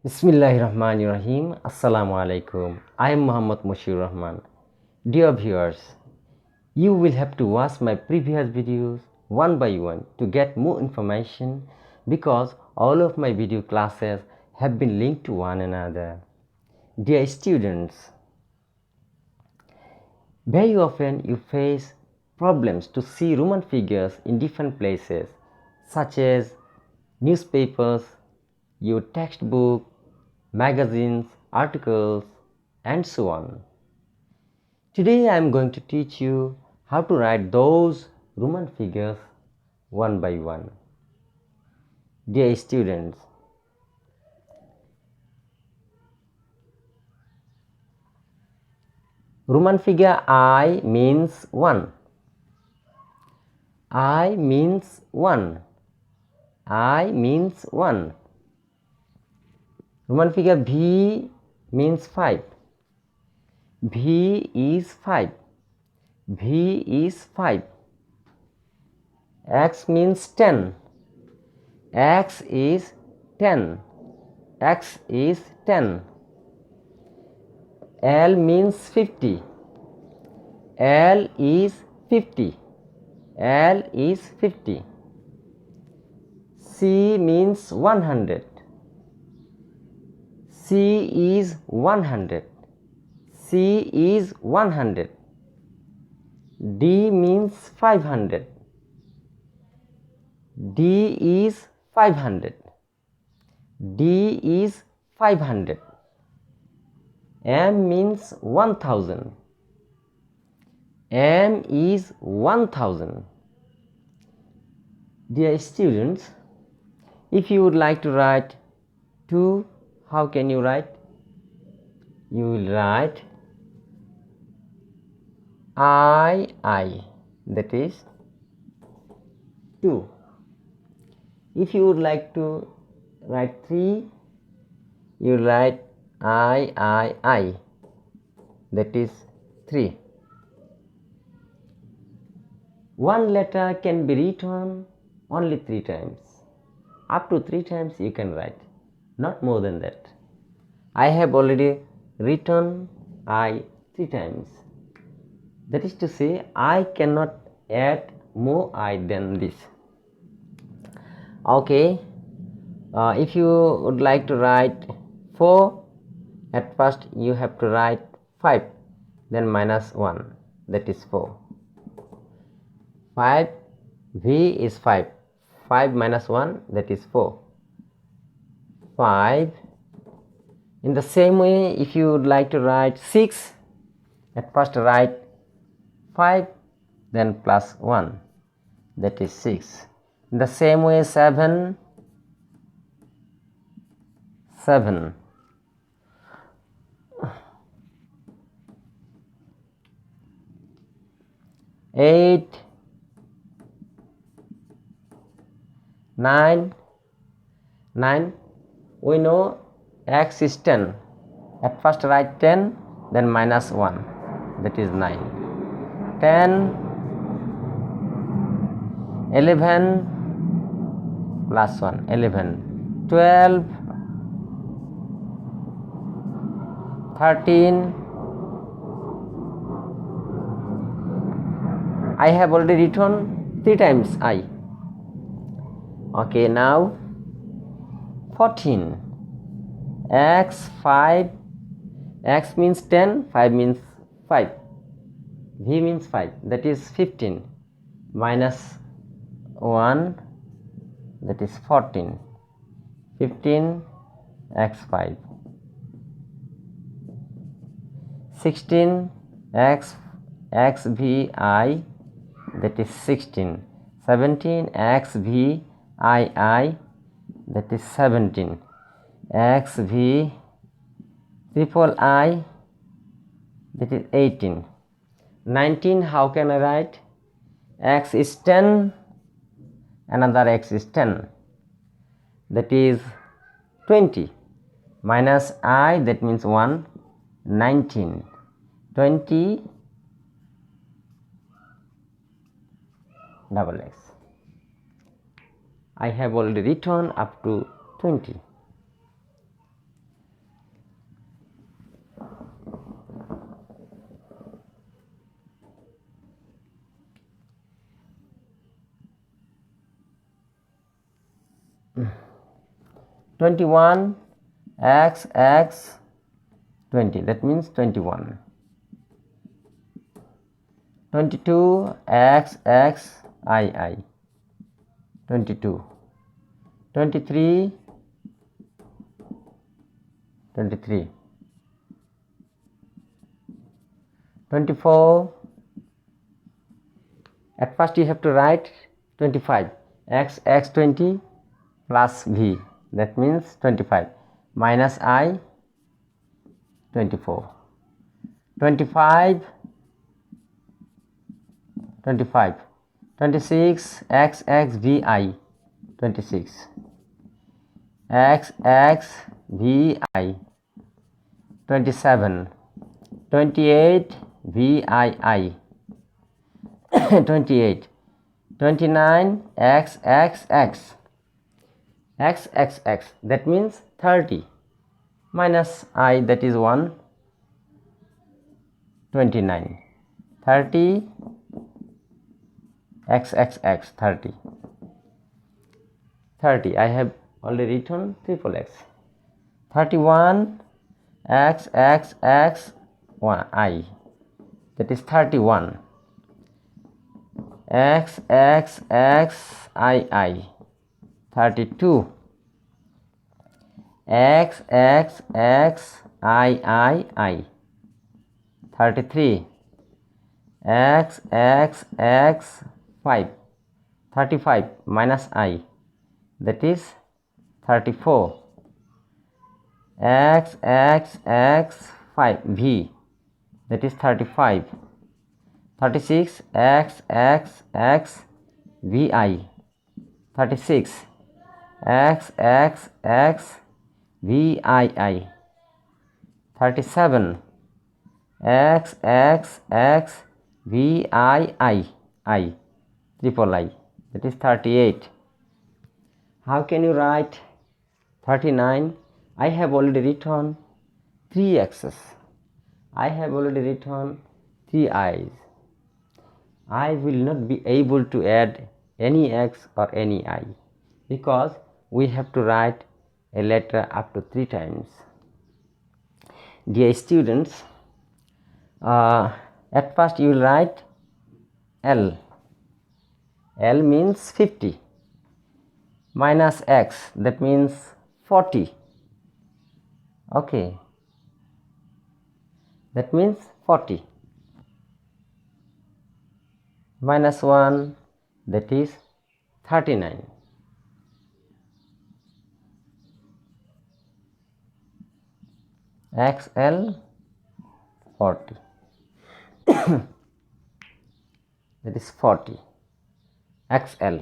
Bismillahirrahmanirrahim. Assalamu alaikum. I am Muhammad Mushir Rahman. Dear viewers, you will have to watch my previous videos one by one to get more information because all of my video classes have been linked to one another. Dear students, very often you face problems to see Roman figures in different places such as newspapers, your textbook, magazines, articles, and so on. Today I am going to teach you how to write those Roman figures one by one. Dear students, Roman figure I means 1. I means 1. I means 1. Roman figure V means 5. V is 5. V is 5. X means 10. X is 10. X is 10. L means 50. L is 50. L is 50. C means 100. C is 100. C is 100. D means 500. D is 500. D is 500. M means 1000. M is 1000. Dear students, if you would like to write 2, how can you write? You will write I, that is 2. If you would like to write 3, you write I, that is 3. One letter can be written only 3 times. Up to 3 times you can write, not more than that. I have already written I 3 times. That is to say, I cannot add more I than this. Okay, if you would like to write 4, at first you have to write 5, then minus 1, that is 4. 5, V is 5. 5 minus 1, that is 4. 5. In the same way, if you would like to write 6, at first write 5, then plus 1, that is 6. In the same way, 7. 8, 9. We know x is 10. At first write 10, then minus 1, that is 9. 10, 11, plus 1, 11. 12, 13. I have already written 3 times I. Okay, now 14. X 5. X means 10. 5 means 5. V means 5. That is 15. Minus 1. That is 14. 15. X 5. 16. X V I. That is 16. 17. X V I, that is 17. X V triple I, that is 18. 19, how can I write? X is 10, another X is 10, that is 20. Minus I, that means 1, 19. 20 double X. I have already written up to 20. 21 x 20, that means 21. 22 x I 22. 23 23. 24. At first you have to write 25 x 20 plus v, that means 25, minus I 24. 25 26 x v I 26 x v I 27. 28 v I 28. 29 x, that means 30, minus I, that is 1. 29. 30 x 30. 30 I have already written triple x. 31 x 1 I, that is 31 x I 32 x I 33 x 5 35 minus I, that is 34 x 5 v, that is 35. 36 x v I 36 x v I 37 x v I triple I, that is 38. How can you write 39? I have already written 3 x's. I have already written 3 i's. I will not be able to add any x or any I, because we have to write a letter up to 3 times. Dear students, at first you will write L. L means 50 minus x, that means 40. Okay, that means 40 minus 1, that is 39. XL 40, that is 40 XL.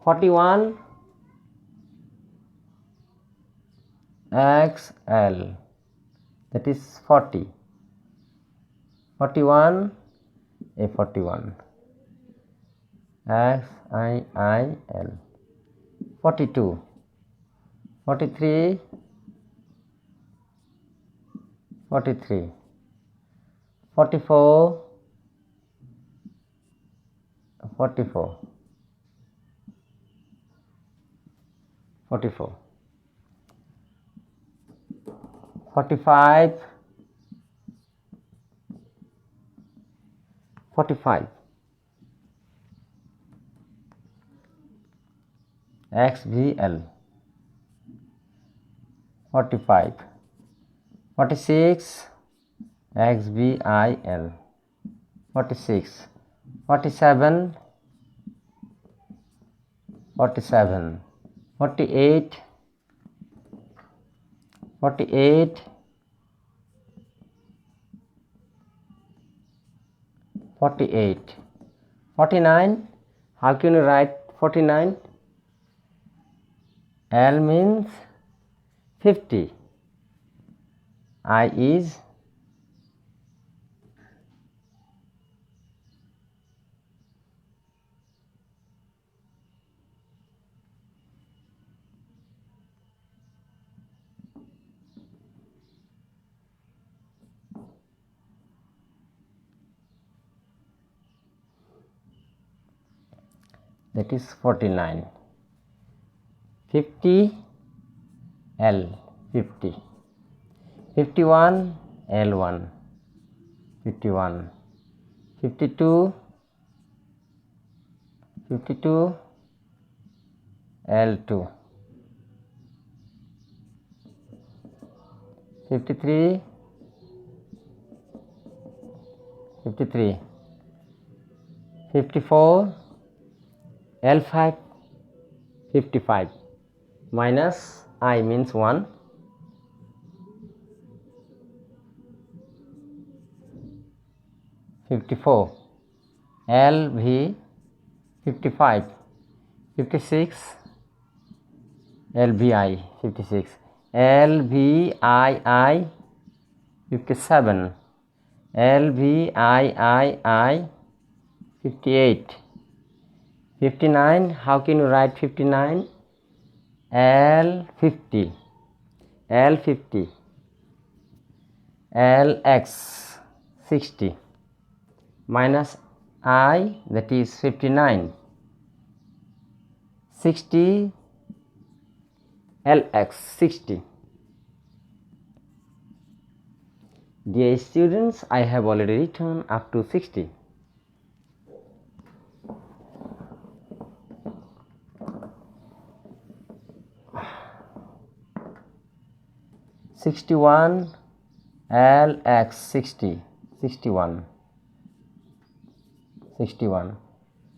(41) XL, that is 40. 41 a 41 XIIL. 42 43 43 44 44 44 45 45 XVL. 45 46 XVIL. 46 47 47 48 48 48 49. How can you write 49? L means 50. I is that is 49. 50 L 50. 51 L1 51. 52 L2. 53 54 L5 55. Minus I means 1. 54 LV 55. 56 LVI 56. LVII 57. LVII 58. 59, how can you write 59? L50. L50. LX 60. Minus I, that is 59. 60 LX 60. Dear students, I have already written up to 60. LX 60. 61.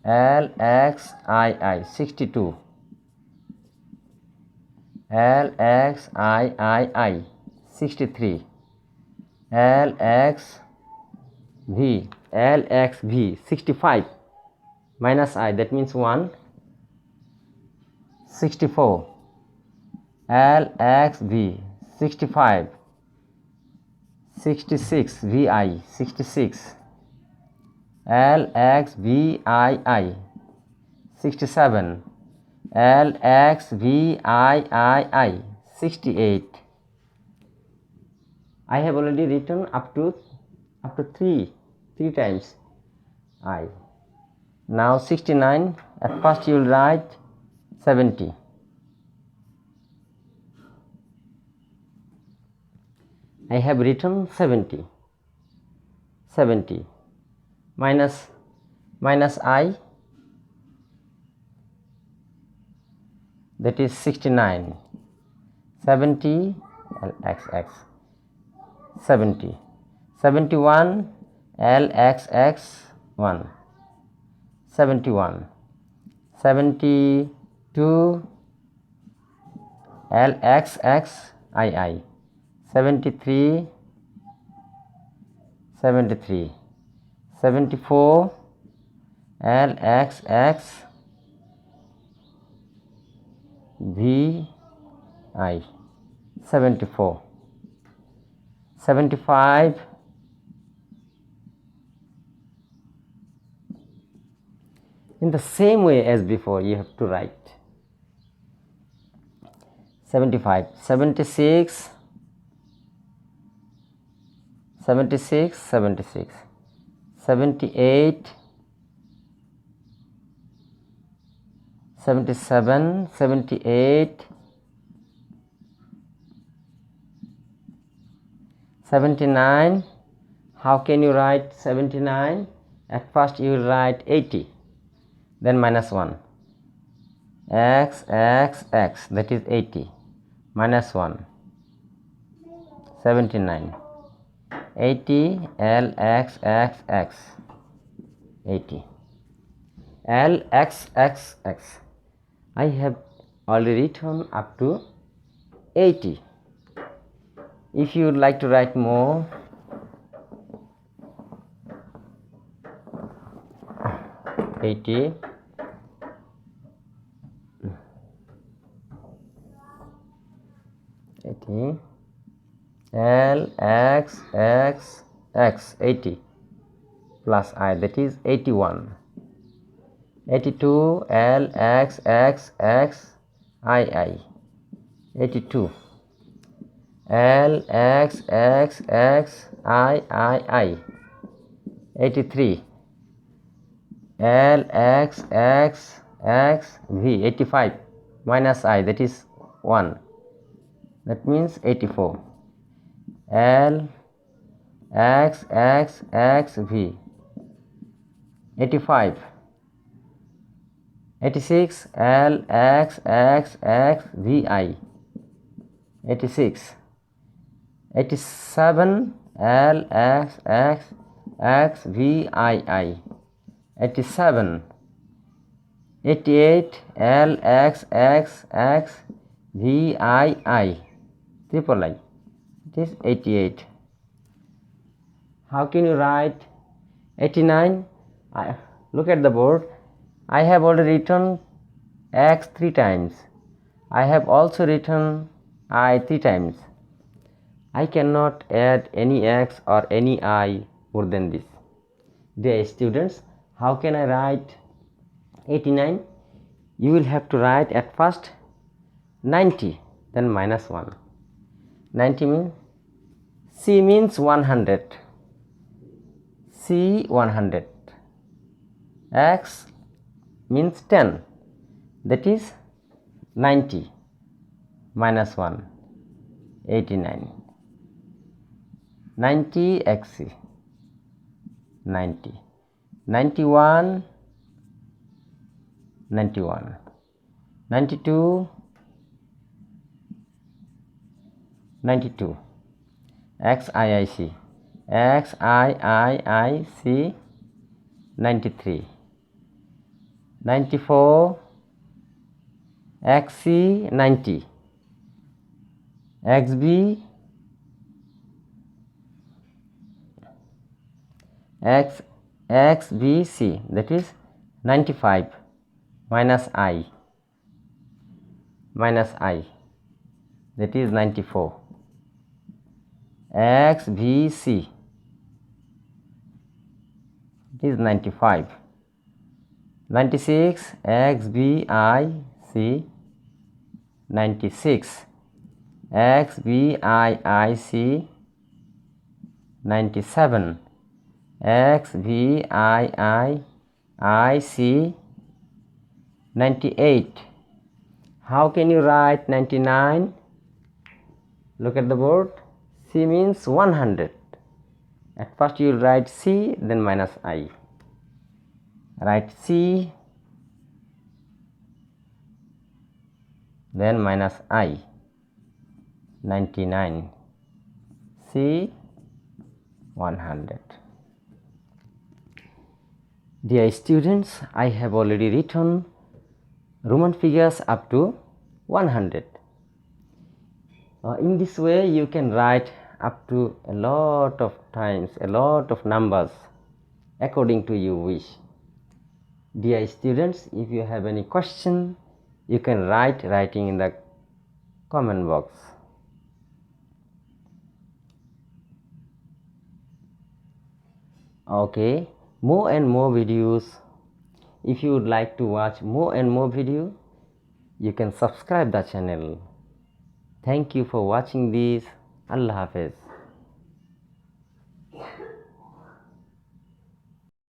LXII 62. LXII 63. LXV 65. Minus I, that means 1. 64. LXV 65. 66 VI 66. LXVII 67. LXVII 68. I have already written up to 3 times I. Now 69. At first you will write 70. I have written 70. Minus I, that is 69. 70 LXX 70. 71 LXX 1. 71. 72 LXX II. 73. 74 LXX VI 74. 75 in the same way as before you have to write 75. 76 78 77 78 79. How can you write 79? At first you will write 80, then minus 1. X, that is 80. Minus 1. 79. 80 LXXX 80. LXXX. I have already written up to 80. If you would like to write more, LXXX LXXX 80 plus I, that is 81. 82 LXXX II 82. LXXX III 83. LXXX x v 85 minus I, that is 1, that means 84. L x v 85. 86 L x v I 86. 87 L x v I 87. 88 L x v I triple I, it is 88. How can you write 89? Look at the board. I have already written x 3 times. I have also written I 3 times. I cannot add any x or any I more than this. Dear students, how can I write 89? You will have to write at first 90, then minus 1. 90 means C means 100. C 100. X means 10. That is 90 minus 1, 89. 90 XC 90. 91 91. 92 92. XIIC 93. 94 XC 90. XB XBC, that is 95 minus I, that is 94. XBC, it is 95. 96 XBIC 96. XBIIC 97. XVIIIC 98. How can you write 99? Look at the board. C means 100. At first you will write C, then minus I. Write C, then minus I. 99. C 100. Dear students, I have already written Roman figures up to 100. In this way you can write up to a lot of times, a lot of numbers according to your wish. Dear students, if you have any question, you can writing in the comment box. Okay, more and more videos. If you would like to watch more and more video, you can subscribe the channel. Thank you for watching this. Allah Hafiz.